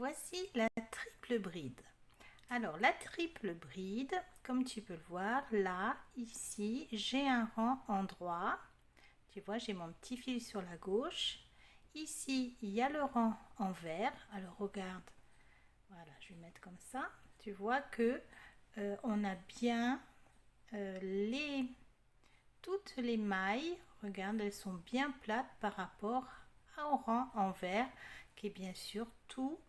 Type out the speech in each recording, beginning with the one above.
Voici la triple bride. Alors la triple bride, comme tu peux le voir, là, ici, j'ai un rang en droit. Tu vois, j'ai mon petit fil sur la gauche. Ici, il y a le rang en vert. Alors regarde, voilà, je vais mettre comme ça. Tu vois que on a bien toutes les mailles. Regarde, elles sont bien plates par rapport au rang en vert, qui est bien sûr tout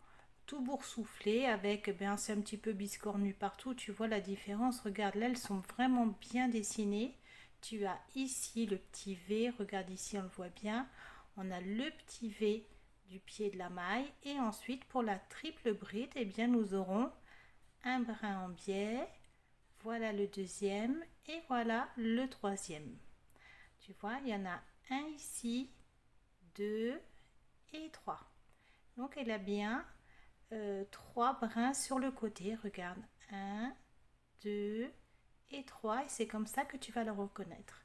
boursouflé avec, ben c'est un petit peu biscornu partout. Tu vois la différence, regarde là, elles sont vraiment bien dessinées. Tu as ici le petit V, regarde ici, on le voit bien, on a le petit V du pied de la maille. Et ensuite pour la triple bride, eh bien nous aurons un brin en biais, voilà le deuxième et voilà le troisième. Tu vois, il y en a un ici, deux et trois. Donc elle a bien trois brins sur le côté. Regarde, un, deux et trois. Et c'est comme ça que tu vas le reconnaître.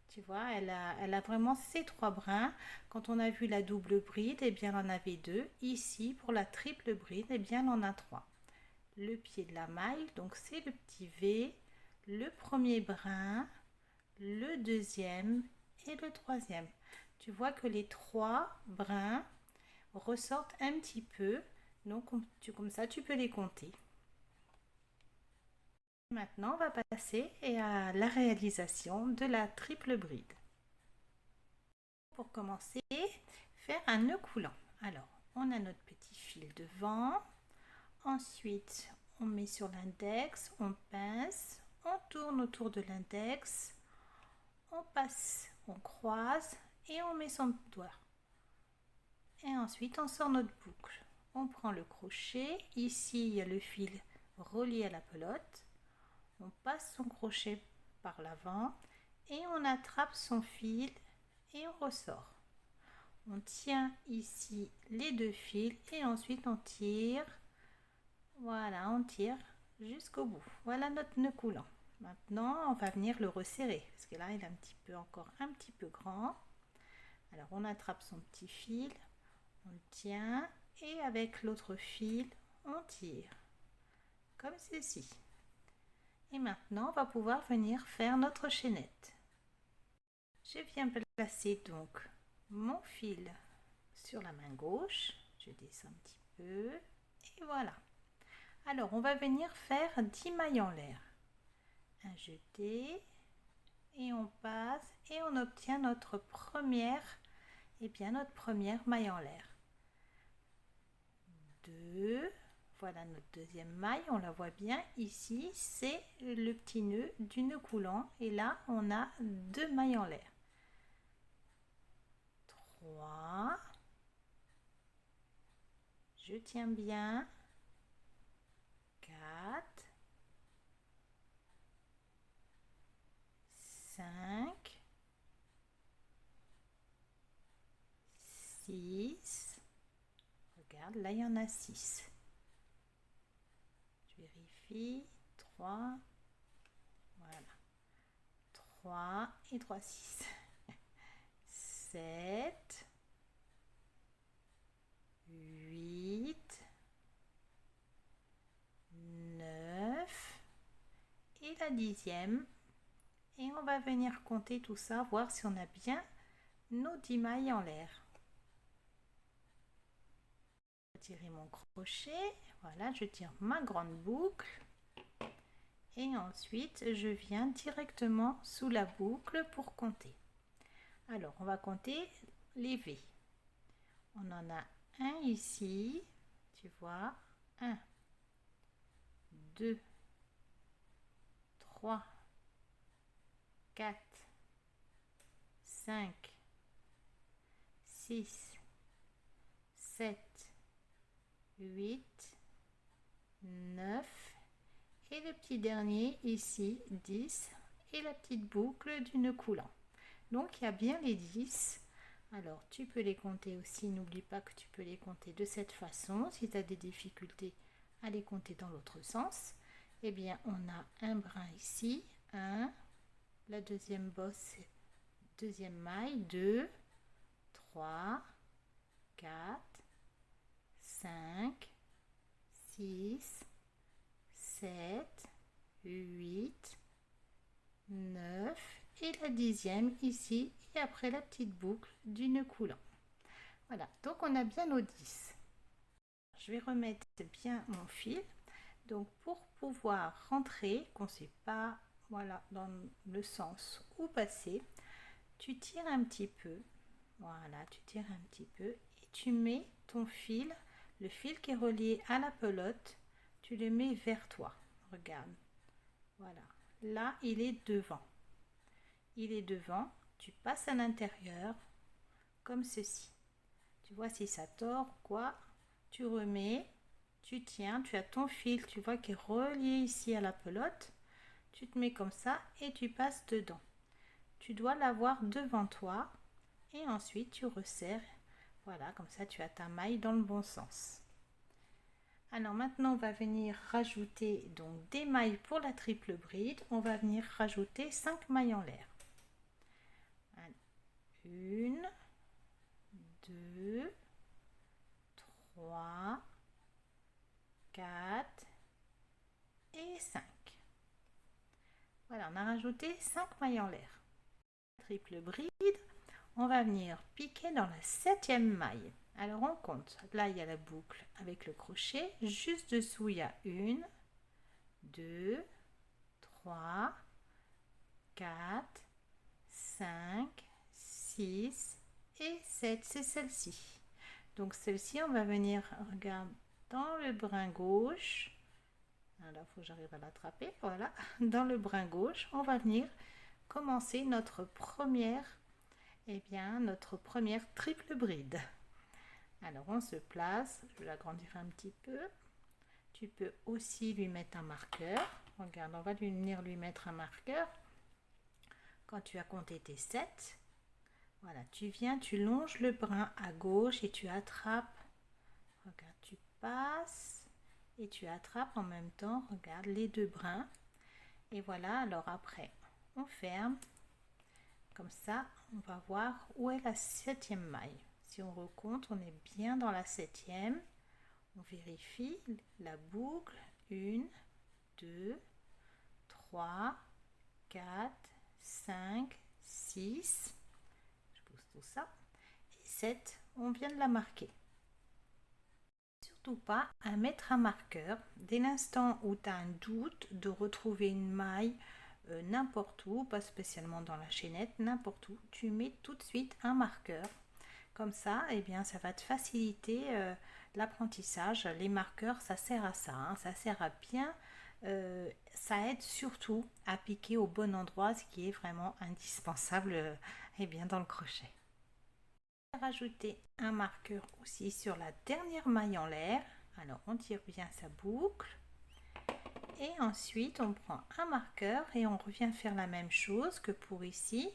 Tu vois, elle a vraiment ces trois brins. Quand on a vu la double bride, eh bien, on en avait deux. Ici, pour la triple bride, eh bien, on en a trois. Le pied de la maille, donc c'est le petit V, le premier brin, le deuxième et le troisième. Tu vois que les trois brins ressortent un petit peu, donc comme ça tu peux les compter. Maintenant on va passer à la réalisation de la triple bride. Pour commencer, faire un nœud coulant. Alors on a notre petit fil devant, ensuite on met sur l'index, on pince, on tourne autour de l'index, on passe, on croise et on met son doigt. Et ensuite on sort notre boucle. On prend le crochet, ici il y a le fil relié à la pelote, on passe son crochet par l'avant et on attrape son fil et on ressort. On tient ici les deux fils et ensuite on tire, voilà, on tire jusqu'au bout. Voilà notre nœud coulant. Maintenant on va venir le resserrer parce que là il est un petit peu encore un petit peu grand. Alors on attrape son petit fil, on tient et avec l'autre fil on tire comme ceci. Et maintenant on va pouvoir venir faire notre chaînette. Je viens placer donc mon fil sur la main gauche, je descends un petit peu et voilà. Alors on va venir faire 10 mailles en l'air, un jeté et on passe et on obtient notre première notre première maille en l'air. 2, voilà notre deuxième maille, on la voit bien ici, c'est le petit nœud du nœud coulant et là on a 2 mailles en l'air. 3, je tiens bien, 4, 5, 6, regarde là il y en a 6. Je vérifie, 3, voilà, 3 et 3, 6, 7, 8, 9 et la 10e. Et on va venir compter tout ça, voir si on a bien nos 10 mailles en l'air. Je vais tirer mon crochet, voilà, je tire ma grande boucle. Et ensuite, je viens directement sous la boucle pour compter. Alors, on va compter les V. On en a un ici, tu vois, 1, 2, 3, 4, 5, 6, 7, 8, 9 et le petit dernier ici 10 et la petite boucle du nœud coulant. Donc il y a bien les 10. Alors tu peux les compter aussi, n'oublie pas que tu peux les compter de cette façon. Si tu as des difficultés à les compter dans l'autre sens, eh bien on a un brin ici, 1, la deuxième bosse, deuxième maille, 2, 3, 4, 5, 6, 7, 8, 9 et la 10e ici et après la petite boucle du nœud coulant. Voilà, donc on a bien nos 10. Je vais remettre bien mon fil. Donc pour pouvoir rentrer, qu'on ne sait pas voilà, dans le sens où passer, tu tires un petit peu. Voilà, tu tires un petit peu et tu mets ton fil, le fil qui est relié à la pelote, tu le mets vers toi. Regarde. Voilà. Là, il est devant. Il est devant. Tu passes à l'intérieur comme ceci. Tu vois si ça tord ou quoi, tu remets, tu tiens, tu as ton fil, tu vois qui est relié ici à la pelote. Tu te mets comme ça et tu passes dedans. Tu dois l'avoir devant toi et ensuite tu resserres. Voilà, comme ça tu as ta maille dans le bon sens. Alors maintenant on va venir rajouter donc des mailles pour la triple bride. On va venir rajouter 5 mailles en l'air. 1, 2, 3, 4 et 5. Voilà, on a rajouté 5 mailles en l'air. Triple bride, on va venir piquer dans la 7e maille. Alors on compte, là il y a la boucle avec le crochet, juste dessous il y a 1, 2, 3, 4, 5, 6 et 7, c'est celle-ci. Donc celle-ci on va venir, regarde, dans le brin gauche, alors il faut que j'arrive à l'attraper, voilà, dans le brin gauche, on va venir commencer notre première triple bride. Alors on se place, je vais l'agrandir un petit peu. Tu peux aussi lui mettre un marqueur. Regarde, on va venir lui mettre un marqueur. Quand tu as compté tes 7, voilà, tu viens, tu longes le brin à gauche et tu attrapes. Regarde, tu passes et tu attrapes en même temps, regarde, les deux brins. Et voilà, alors après, on ferme. Comme ça, on va voir où est la 7e maille. Si on recompte, on est bien dans la 7e. On vérifie la boucle. 1, 2, 3, 4, 5, 6. Je pousse tout ça. Et 7, on vient de la marquer. Surtout pas à mettre un marqueur. Dès l'instant où tu as un doute de retrouver une maille, n'importe où, pas spécialement dans la chaînette, n'importe où, tu mets tout de suite un marqueur. Comme ça, eh bien, ça va te faciliter l'apprentissage. Les marqueurs, ça sert à ça, hein, ça sert à bien, ça aide surtout à piquer au bon endroit, ce qui est vraiment indispensable eh bien, dans le crochet. Rajouter un marqueur aussi sur la dernière maille en l'air. Alors, on tire bien sa boucle. Et ensuite, on prend un marqueur et on revient faire la même chose que pour ici.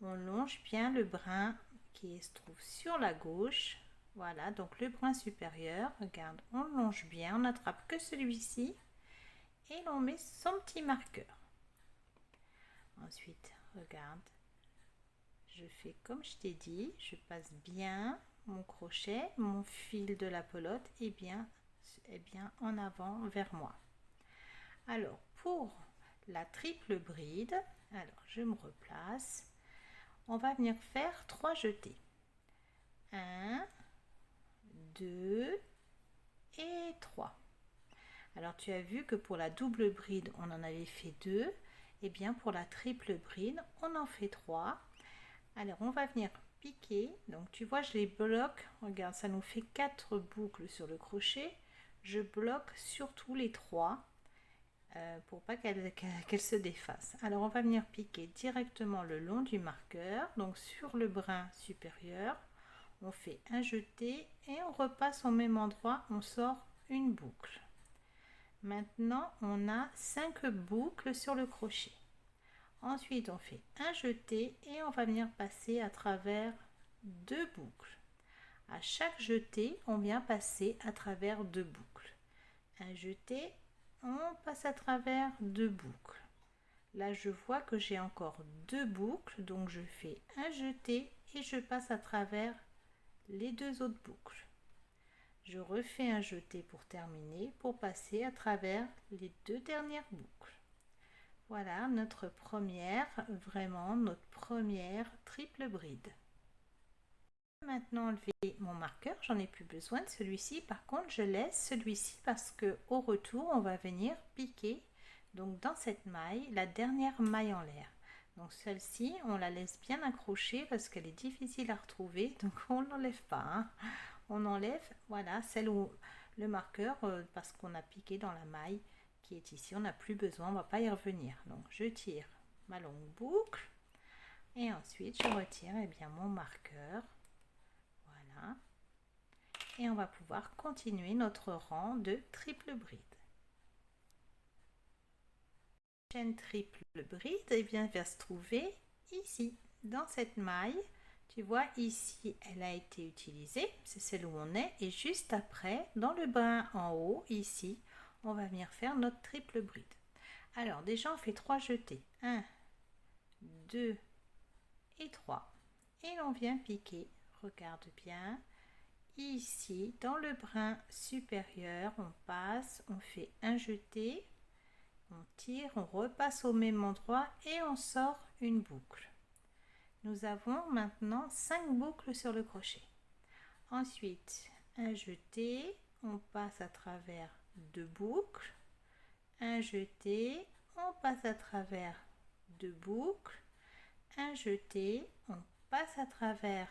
On longe bien le brin qui se trouve sur la gauche. Voilà, donc le brin supérieur. Regarde, on longe bien, on n'attrape que celui-ci. Et l'on met son petit marqueur. Ensuite, regarde. Je fais comme je t'ai dit. Je passe bien mon crochet, mon fil de la pelote et bien en avant vers moi. Alors, pour la triple bride, alors je me replace. On va venir faire 3 jetés. 1, 2 et 3. Alors, tu as vu que pour la double bride, on en avait fait 2. Et bien, pour la triple bride, on en fait 3. Alors, on va venir piquer. Donc, tu vois, je les bloque. Regarde, ça nous fait 4 boucles sur le crochet. Je bloque surtout les 3. Pour pas qu'elle se défasse. Alors on va venir piquer directement le long du marqueur, donc sur le brin supérieur, on fait un jeté et on repasse au même endroit, on sort une boucle. Maintenant on a 5 boucles sur le crochet. Ensuite on fait un jeté et on va venir passer à travers 2 boucles. À chaque jeté, on vient passer à travers 2 boucles. Un jeté, on passe à travers 2 boucles. Là, je vois que j'ai encore 2 boucles, donc je fais un jeté et je passe à travers les 2 autres boucles. Je refais un jeté pour terminer, pour passer à travers les 2 dernières boucles. Voilà notre première, vraiment notre première triple bride. Maintenant enlever mon marqueur, j'en ai plus besoin de celui-ci. Par contre, je laisse celui-ci parce que au retour, on va venir piquer donc dans cette maille, la dernière maille en l'air. Donc celle-ci, on la laisse bien accrochée parce qu'elle est difficile à retrouver, donc on l'enlève pas. Hein. On enlève, voilà, celle où le marqueur, parce qu'on a piqué dans la maille qui est ici, on n'a plus besoin, on va pas y revenir. Donc je tire ma longue boucle et ensuite je retire bien mon marqueur. Voilà. Et on va pouvoir continuer notre rang de triple bride. La chaîne triple bride va se trouver ici, dans cette maille. Tu vois, ici, elle a été utilisée, c'est celle où on est. Et juste après, dans le brin en haut, ici, on va venir faire notre triple bride. Alors, déjà, on fait 3 jetés. 1, 2 et 3. Et on vient piquer, regarde bien. Ici, dans le brin supérieur, on passe, on fait un jeté, on tire, on repasse au même endroit et on sort une boucle. Nous avons maintenant 5 boucles sur le crochet. Ensuite, un jeté, on passe à travers 2 boucles, un jeté, on passe à travers 2 boucles, un jeté, on passe à travers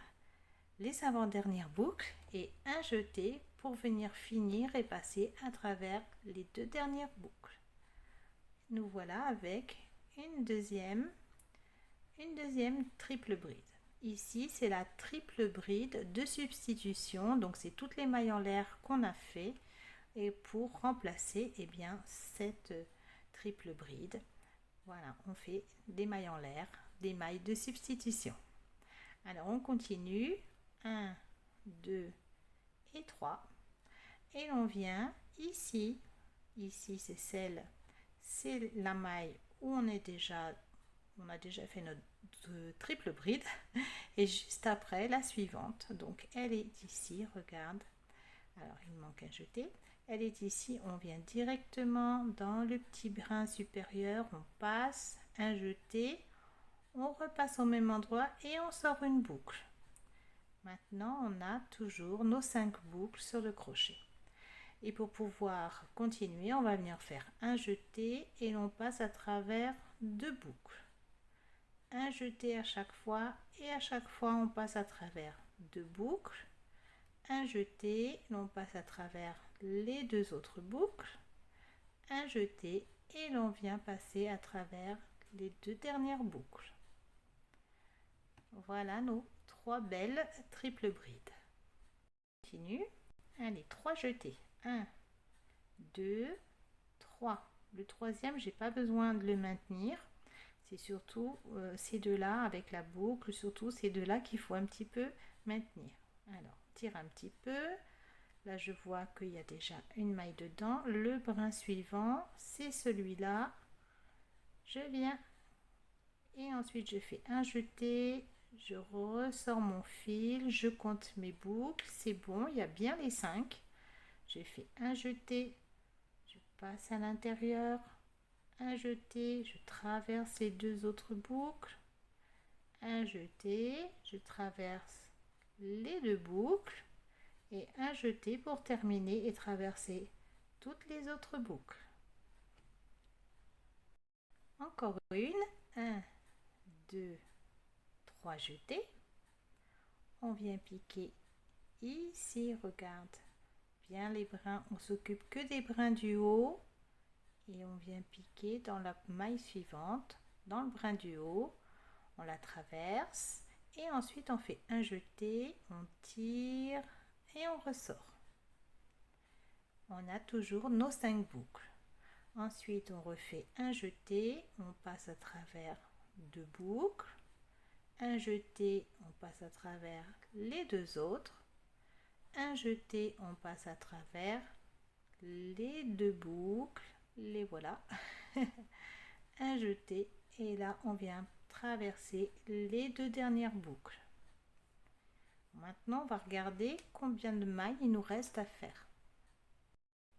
les avant-dernières boucles et un jeté pour venir finir et passer à travers les 2 dernières boucles. Nous voilà avec une deuxième triple bride. Ici, c'est la triple bride de substitution, donc c'est toutes les mailles en l'air qu'on a fait et pour remplacer cette triple bride. Voilà, on fait des mailles en l'air, des mailles de substitution. Alors on continue. 1, 2 et 3 et l'on vient ici c'est la maille où on a déjà fait notre triple bride et juste après la suivante, donc elle est ici, regarde, alors il manque un jeté, elle est ici, on vient directement dans le petit brin supérieur, on passe un jeté, on repasse au même endroit et on sort une boucle. Maintenant, on a toujours nos 5 boucles sur le crochet. Et pour pouvoir continuer, on va venir faire un jeté et l'on passe à travers 2 boucles. Un jeté à chaque fois et à chaque fois on passe à travers 2 boucles. Un jeté, l'on passe à travers les 2 autres boucles. Un jeté et l'on vient passer à travers les 2 dernières boucles. Voilà nos 3 belles triple brides. Continue. Allez, 3 jetés. 1, 2, 3. Le troisième, j'ai pas besoin de le maintenir. C'est surtout ces deux-là avec la boucle, surtout ces deux-là qu'il faut un petit peu maintenir. Alors, tire un petit peu. Là, je vois qu'il y a déjà une maille dedans. Le brin suivant, c'est celui-là. Je viens et ensuite je fais un jeté. Je ressors mon fil, je compte mes boucles, c'est bon, il y a bien les 5. J'ai fait un jeté, je passe à l'intérieur, un jeté, je traverse les 2 autres boucles, un jeté, je traverse les 2 boucles et un jeté pour terminer et traverser toutes les autres boucles. Encore une, 1, 2, 3 jetés. On vient piquer ici, regarde bien les brins, on s'occupe que des brins du haut et on vient piquer dans la maille suivante, dans le brin du haut, on la traverse et ensuite on fait un jeté, on tire et on ressort. On a toujours nos 5 boucles. Ensuite on refait un jeté, on passe à travers 2 boucles, un jeté, on passe à travers les 2 autres, un jeté, on passe à travers les 2 boucles, les voilà, un jeté et là on vient traverser les 2 dernières boucles. Maintenant, on va regarder combien de mailles il nous reste à faire.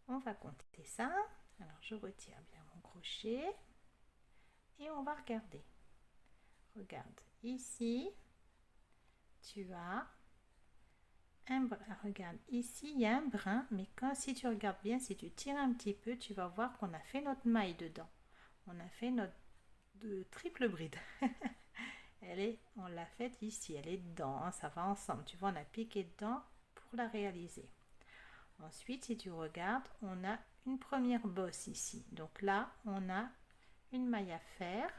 On va compter ça. Alors, je retire bien mon crochet et on va regarder. Regarde, ici, tu as un brin. Regarde, ici, il y a un brin, mais si tu regardes bien, si tu tires un petit peu, tu vas voir qu'on a fait notre maille dedans. On a fait notre triple bride. On l'a faite ici, elle est dedans, hein, ça va ensemble. Tu vois, on a piqué dedans pour la réaliser. Ensuite, si tu regardes, on a une première bosse ici. Donc là, on a une maille à faire.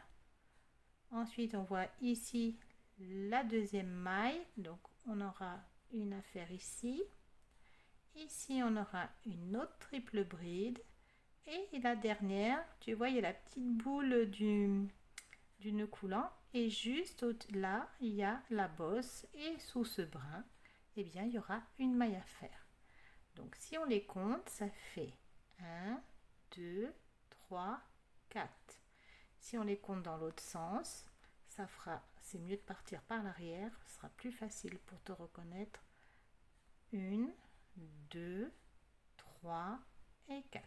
Ensuite, on voit ici la deuxième maille. Donc, on aura une à faire ici. Ici, on aura une autre triple bride. Et la dernière, tu vois, il y a la petite boule du nœud coulant. Et juste là, il y a la bosse. Et sous ce brin, eh bien, il y aura une maille à faire. Donc, si on les compte, ça fait 1, 2, 3, 4. Si on les compte dans l'autre sens, c'est mieux de partir par l'arrière, ce sera plus facile pour te reconnaître. 1, 2, 3 et 4.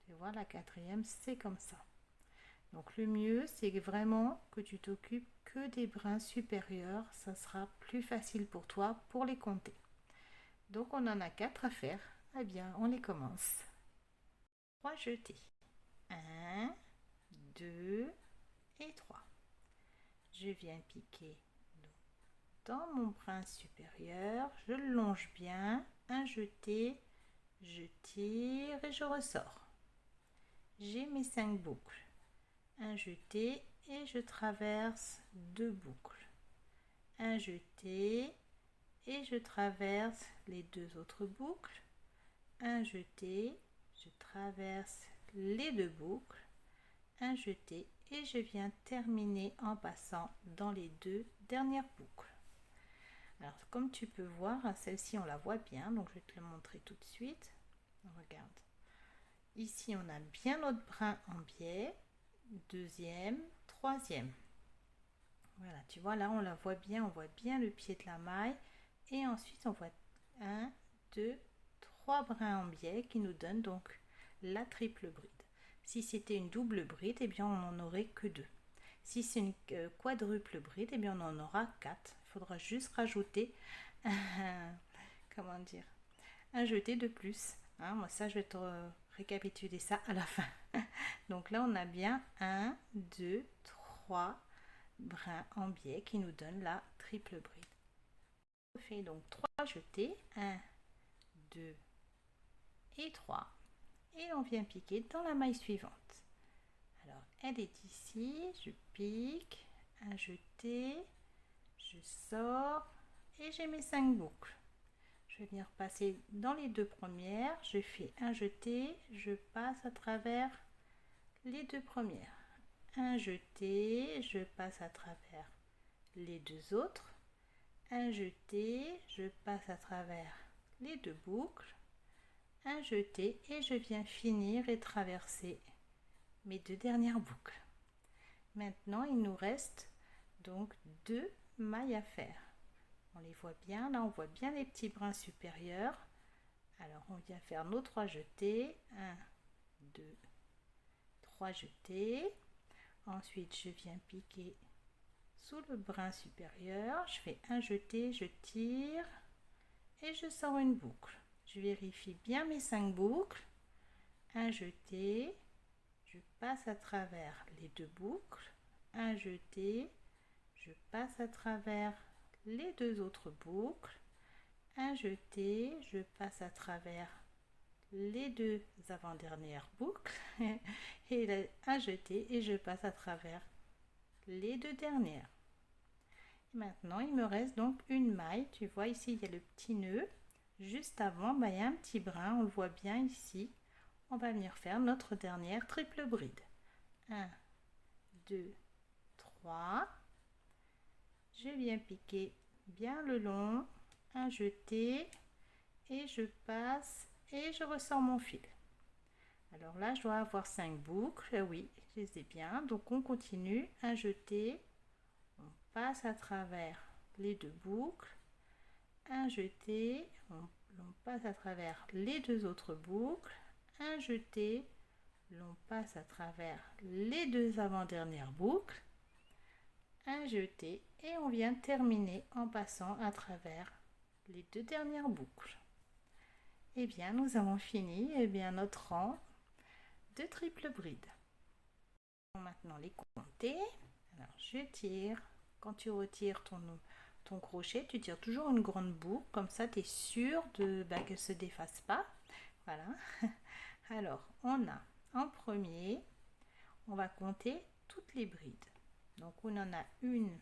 Tu vois, la quatrième, c'est comme ça. Donc, le mieux, c'est vraiment que tu t'occupes que des brins supérieurs. Ça sera plus facile pour toi pour les compter. Donc, on en a 4 à faire. Eh bien, on les commence. 3 jetés. 1, 2 et 3. Je viens piquer dans mon brin supérieur. Je le longe bien. Un jeté. Je tire et je ressors. J'ai mes 5 boucles. Un jeté et je traverse 2 boucles. Un jeté et je traverse les 2 autres boucles. Un jeté, je traverse les 2 boucles, un jeté et je viens terminer en passant dans les 2 dernières boucles. Alors comme tu peux voir, celle-ci on la voit bien, donc je vais te le montrer tout de suite. Regarde, ici on a bien notre brin en biais, deuxième, troisième. Voilà, tu vois là on la voit bien, on voit bien le pied de la maille et ensuite on voit 1, 2, 3 brins en biais qui nous donnent donc la triple bride. Si c'était une double bride, eh bien on n'en aurait que 2. Si c'est une quadruple bride, eh bien on en aura 4. Il faudra juste rajouter comment dire, un jeté de plus. Hein, moi ça je vais te récapituler ça à la fin. Donc là on a bien 1, 2, 3 brins en biais qui nous donnent la triple bride. On fait donc 3 jetés, 1, 2 et 3 et on vient piquer dans la maille suivante. Alors elle est ici, je pique, un jeté, je sors et j'ai mes 5 boucles. Je vais venir passer dans les 2 premières, je fais un jeté, je passe à travers les 2 premières. Un jeté, je passe à travers les 2 autres. Un jeté, je passe à travers les 2 boucles. Un jeté et je viens finir et traverser mes 2 dernières boucles. Maintenant, il nous reste donc 2 mailles à faire. On les voit bien, là on voit bien les petits brins supérieurs. Alors on vient faire nos 3 jetés. 1, 2, 3 jetés. Ensuite, je viens piquer sous le brin supérieur. Je fais un jeté, je tire et je sors une boucle. Je vérifie bien mes 5 boucles. Un jeté, je passe à travers les 2 boucles. Un jeté, je passe à travers les 2 autres boucles. Un jeté, je passe à travers les 2 avant-dernières boucles. Et un jeté et je passe à travers les 2 dernières. Maintenant, il me reste donc une maille. Tu vois ici, il y a le petit nœud. Juste avant, il y a un petit brin, on le voit bien ici. On va venir faire notre dernière triple bride. 1, 2, 3. Je viens piquer bien le long, un jeté et je passe et je ressors mon fil. Alors là, je dois avoir 5 boucles. Oui, je les ai bien. Donc on continue, un jeté, on passe à travers les 2 boucles, un jeté, on passe à travers les deux autres boucles, un jeté, l'on passe à travers les deux avant-dernières boucles, un jeté et on vient terminer en passant à travers les deux dernières boucles. Et bien nous avons fini notre rang de triple bride. On va maintenant les compter. Alors je tire, quand tu retires ton crochet, tu tires toujours une grande boucle, comme ça tu es sûr qu'elle ne se défasse pas. Voilà. Alors on a en premier, on va compter toutes les brides. Donc on en a une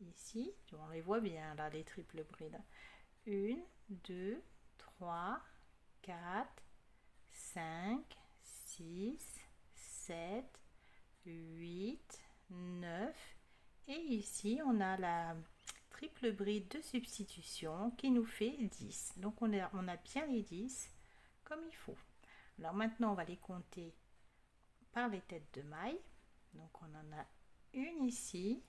ici, on les voit bien là, les triples brides. 1, 2, 3, 4, 5, 6, 7, 8, 9. Et ici, on a la triple bride de substitution qui nous fait 10. Donc on a bien les 10 comme il faut. Alors maintenant, on va les compter par les têtes de mailles. Donc on en a une ici.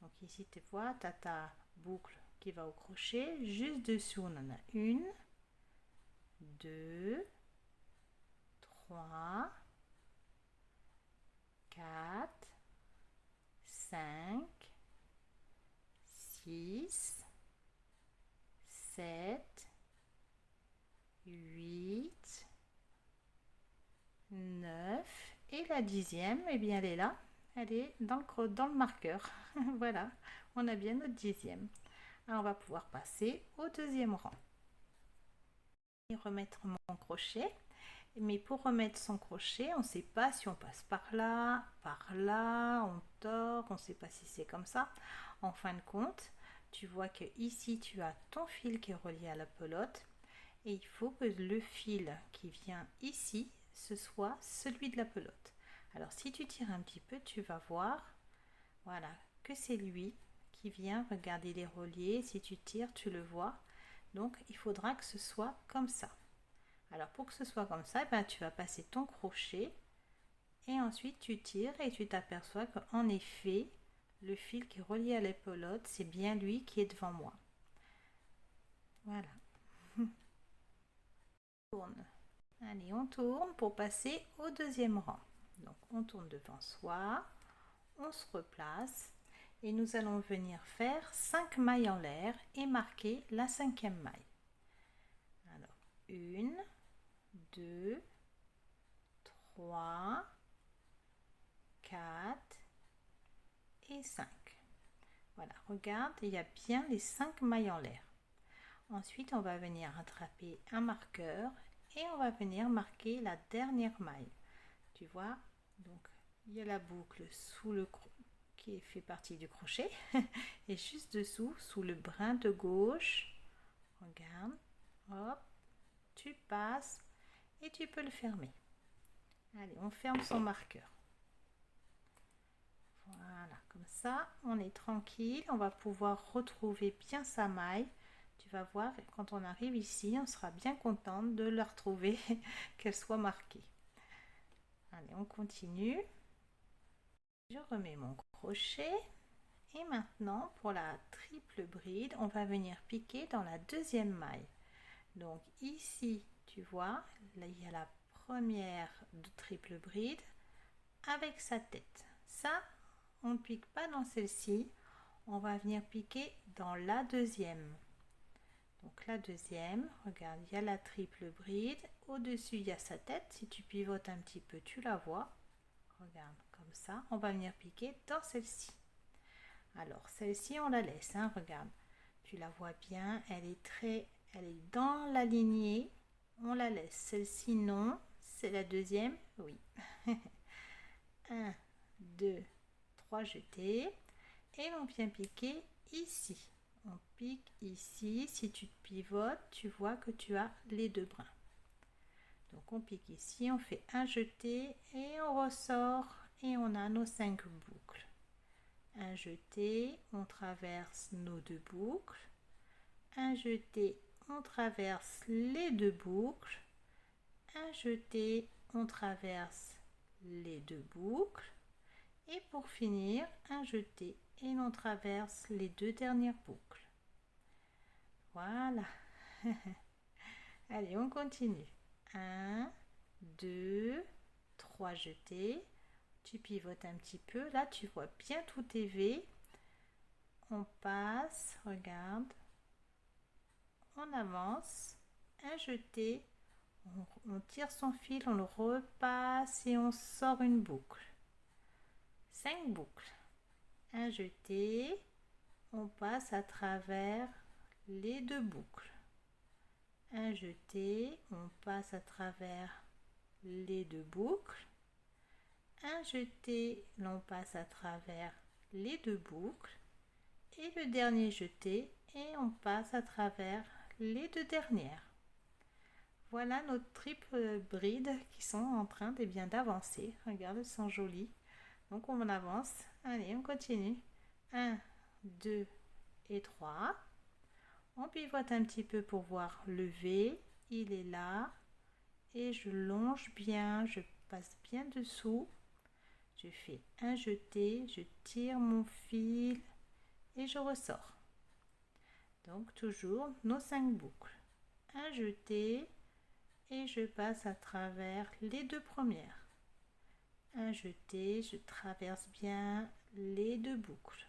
Donc ici, tu vois, tu as ta boucle qui va au crochet. Juste dessous, on en a une, 2, 3, 4, 5, 6, 7, 8, 9 et la 10e, eh bien elle est là, elle est dans le marqueur. Voilà, on a bien notre 10e. Alors on va pouvoir passer au deuxième rang. Et remettre mon crochet. Mais pour remettre son crochet, on ne sait pas si on passe par là, on tord, on ne sait pas si c'est comme ça. En fin de compte, tu vois que ici tu as ton fil qui est relié à la pelote et il faut que le fil qui vient ici, ce soit celui de la pelote. Alors si tu tires un petit peu, tu vas voir, voilà, que c'est lui qui vient. Regarder les reliés, si tu tires, tu le vois. Donc il faudra que ce soit comme ça. Alors pour que ce soit comme ça, tu vas passer ton crochet et ensuite tu tires et tu t'aperçois qu'en effet, le fil qui est relié à l'épaulette, c'est bien lui qui est devant moi. Voilà. On tourne. Allez, on tourne pour passer au deuxième rang. Donc on tourne devant soi, on se replace et nous allons venir faire 5 mailles en l'air et marquer la 5e maille. Alors, 1, 2, 3, 4 et 5. Voilà, regarde, il y a bien les 5 mailles en l'air. Ensuite, on va venir attraper un marqueur et on va venir marquer la dernière maille. Tu vois, donc il y a la boucle sous qui fait partie du crochet et juste dessous, sous le brin de gauche, regarde, hop, tu passes et tu peux le fermer. Allez, on ferme son marqueur. Voilà, comme ça, on est tranquille. On va pouvoir retrouver bien sa maille. Tu vas voir, quand on arrive ici, on sera bien contente de la retrouver, qu'elle soit marquée. Allez, on continue. Je remets mon crochet. Et maintenant, pour la triple bride, on va venir piquer dans la deuxième maille. Donc ici, tu vois, là, il y a la première de triple bride avec sa tête. Ça, on ne pique pas dans celle-ci, on va venir piquer dans la deuxième. Donc la deuxième, regarde, il y a la triple bride, au-dessus il y a sa tête, si tu pivotes un petit peu tu la vois, regarde comme ça, on va venir piquer dans celle-ci. Alors celle-ci on la laisse, hein, regarde, tu la vois bien, elle est dans la lignée, on la laisse, celle-ci non, c'est la deuxième, oui. 1, 2, 3 jetés et on vient piquer ici. On pique ici, si tu te pivotes, tu vois que tu as les deux brins. Donc on pique ici, on fait un jeté et on ressort et on a nos 5 boucles. Un jeté, on traverse nos 2 boucles. Un jeté, on traverse les 2 boucles. Un jeté, on traverse les 2 boucles. Et pour finir, un jeté et on traverse les 2 dernières boucles. Voilà. Allez, on continue. 1, 2, 3 jetés. Tu pivotes un petit peu. Là, tu vois bien tout tes V. On passe, regarde. On avance. Un jeté. On tire son fil, on le repasse et on sort une boucle. 5 boucles. Un jeté. On passe à travers les 2 boucles. Un jeté. On passe à travers les 2 boucles. Un jeté, l'on passe à travers les 2 boucles et le dernier jeté et on passe à travers les 2 dernières. Voilà nos triples brides qui sont en train de bien d'avancer. Regarde, elles sont jolies. Donc on avance. Allez, on continue. 1, 2 et 3. On pivote un petit peu pour voir le V. Il est là. Et je longe bien, je passe bien dessous. Je fais un jeté, je tire mon fil et je ressors. Donc toujours nos 5 boucles. Un jeté et je passe à travers les 2 premières. Un jeté, je traverse bien les 2 boucles.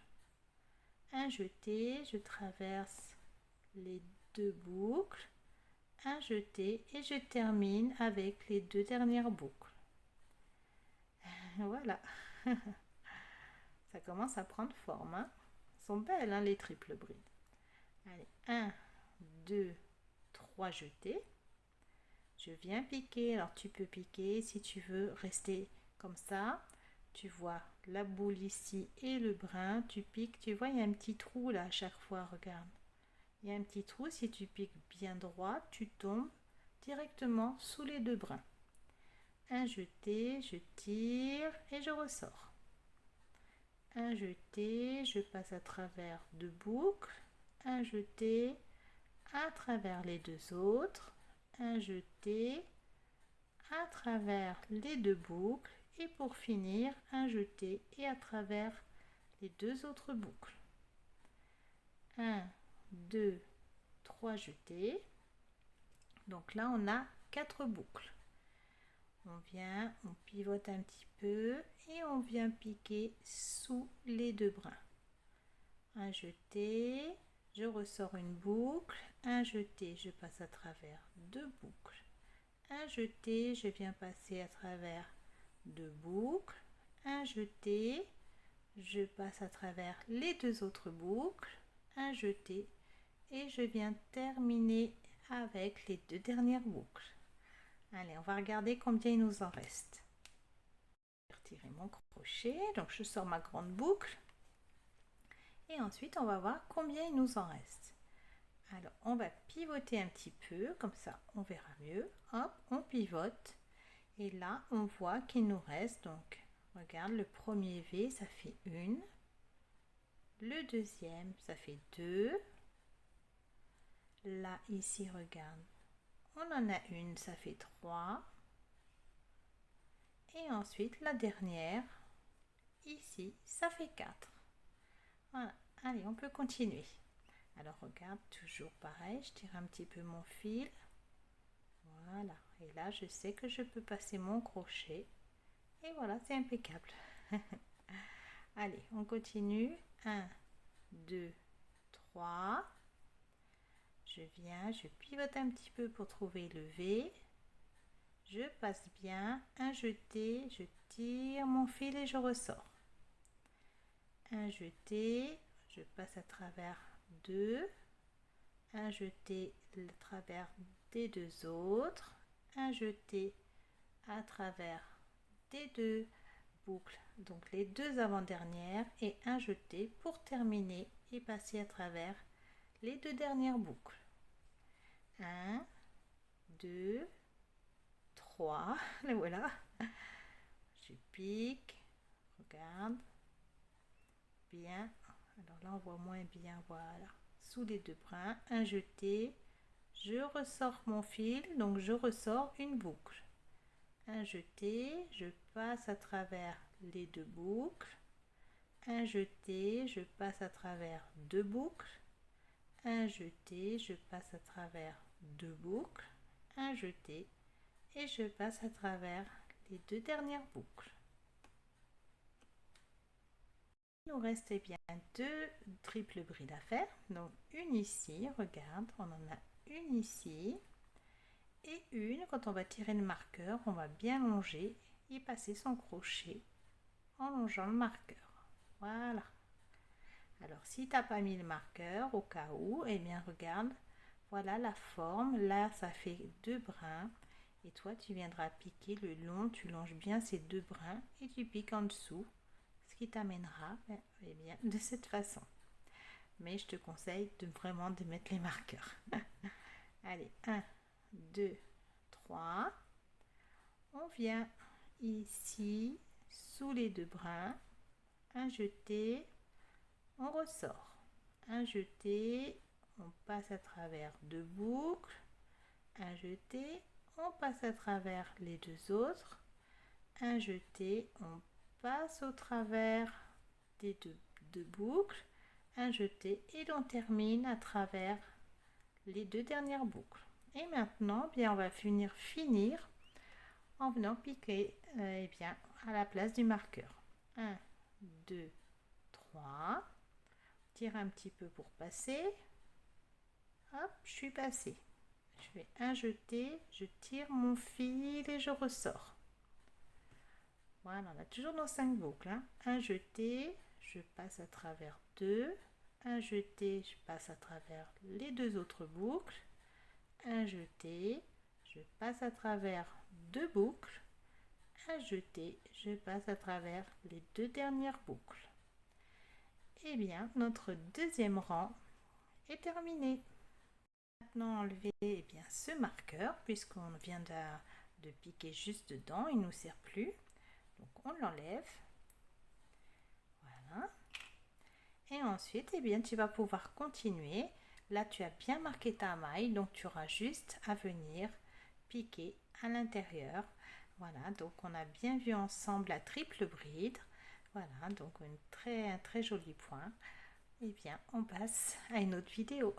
Un jeté, je traverse les 2 boucles. Un jeté et je termine avec les 2 dernières boucles. Voilà. Ça commence à prendre forme. Hein. Elles sont belles, hein, les triples brides. Allez, 1, 2, 3 jetés. Je viens piquer. Alors, tu peux piquer si tu veux rester comme ça. Tu vois la boule ici et le brin. Tu piques. Tu vois, il y a un petit trou là à chaque fois. Regarde. Il y a un petit trou. Si tu piques bien droit, tu tombes directement sous les 2 brins. Un jeté, je tire et je ressors. Un jeté, je passe à travers 2 boucles. Un jeté à travers les 2 autres. Un jeté à travers les 2 boucles. Et pour finir, un jeté et à travers les 2 autres boucles. 1, 2, 3 jetés. Donc là, on a 4 boucles. On vient, on pivote un petit peu et on vient piquer sous les 2 brins. Un jeté, je ressors une boucle. Un jeté, je passe à travers 2 boucles. Un jeté, je viens passer à travers 2 boucles. Un jeté, je passe à travers les 2 autres boucles. Un jeté et je viens terminer avec les 2 dernières boucles. Allez, on va regarder combien il nous en reste. Je vais retirer mon crochet, donc je sors ma grande boucle. Et ensuite, on va voir combien il nous en reste. Alors, on va pivoter un petit peu, comme ça, on verra mieux. Hop, on pivote. Et là, on voit qu'il nous reste, donc, regarde, le premier V, ça fait 1. Le deuxième, ça fait 2. Là, ici, regarde. On en a une, ça fait 3. Et ensuite, la dernière, ici, ça fait 4. Voilà. Allez, on peut continuer. Alors, regarde, toujours pareil, je tire un petit peu mon fil. Voilà. Et là, je sais que je peux passer mon crochet. Et voilà, c'est impeccable. Allez, on continue. 1, 2, 3. Je viens, je pivote un petit peu pour trouver le V. Je passe bien, un jeté, je tire mon fil et je ressors. Un jeté, je passe à travers 2. Un jeté à travers des 2 autres. Un jeté à travers des 2 boucles, donc les 2 avant-dernières, et un jeté pour terminer et passer à travers les 2 dernières boucles. 1, 2, 3, et voilà. Je pique, regarde, bien. Alors là, on voit moins bien, voilà. Sous les 2 brins, un jeté, je ressors mon fil, donc je ressors une boucle. Un jeté, je passe à travers les 2 boucles. Un jeté, je passe à travers 2 boucles. un jeté, je passe à travers 2 boucles, un jeté et je passe à travers les 2 dernières boucles. Il nous reste bien 2 triples brides à faire. Donc une ici, regarde, on en a une ici et une, quand on va tirer le marqueur, on va bien longer et passer son crochet en longeant le marqueur. Voilà. Alors si tu n'as pas mis le marqueur au cas où, eh bien regarde, voilà la forme. Là ça fait 2 brins et toi tu viendras piquer le long, tu longes bien ces 2 brins et tu piques en dessous, ce qui t'amènera eh bien de cette façon. Mais je te conseille vraiment de mettre les marqueurs. Allez, 1, 2, 3. On vient ici sous les 2 brins, un jeté, on ressort, un jeté, on passe à travers 2 boucles, un jeté, on passe à travers les 2 autres, un jeté, on passe au travers des deux boucles, un jeté et l'on termine à travers les 2 dernières boucles. Et maintenant, bien, on va finir en venant piquer eh bien, à la place du marqueur. 1, 2, 3. Tire un petit peu pour passer. Hop, je suis passée. Je fais un jeté, je tire mon fil et je ressors. Voilà, on a toujours nos 5 boucles. Hein. Un jeté, je passe à travers 2. Un jeté, je passe à travers les 2 autres boucles. Un jeté, je passe à travers 2 boucles. Un jeté, je passe à travers les 2 dernières boucles. Et bien, notre deuxième rang est terminé. Maintenant, enlever eh bien, ce marqueur, puisqu'on vient de piquer juste dedans, il ne nous sert plus. Donc, on l'enlève. Voilà. Et ensuite, eh bien, tu vas pouvoir continuer. Là, tu as bien marqué ta maille, donc tu auras juste à venir piquer à l'intérieur. Voilà, donc on a bien vu ensemble la triple bride. Voilà, donc un très joli point. Et bien, on passe à une autre vidéo.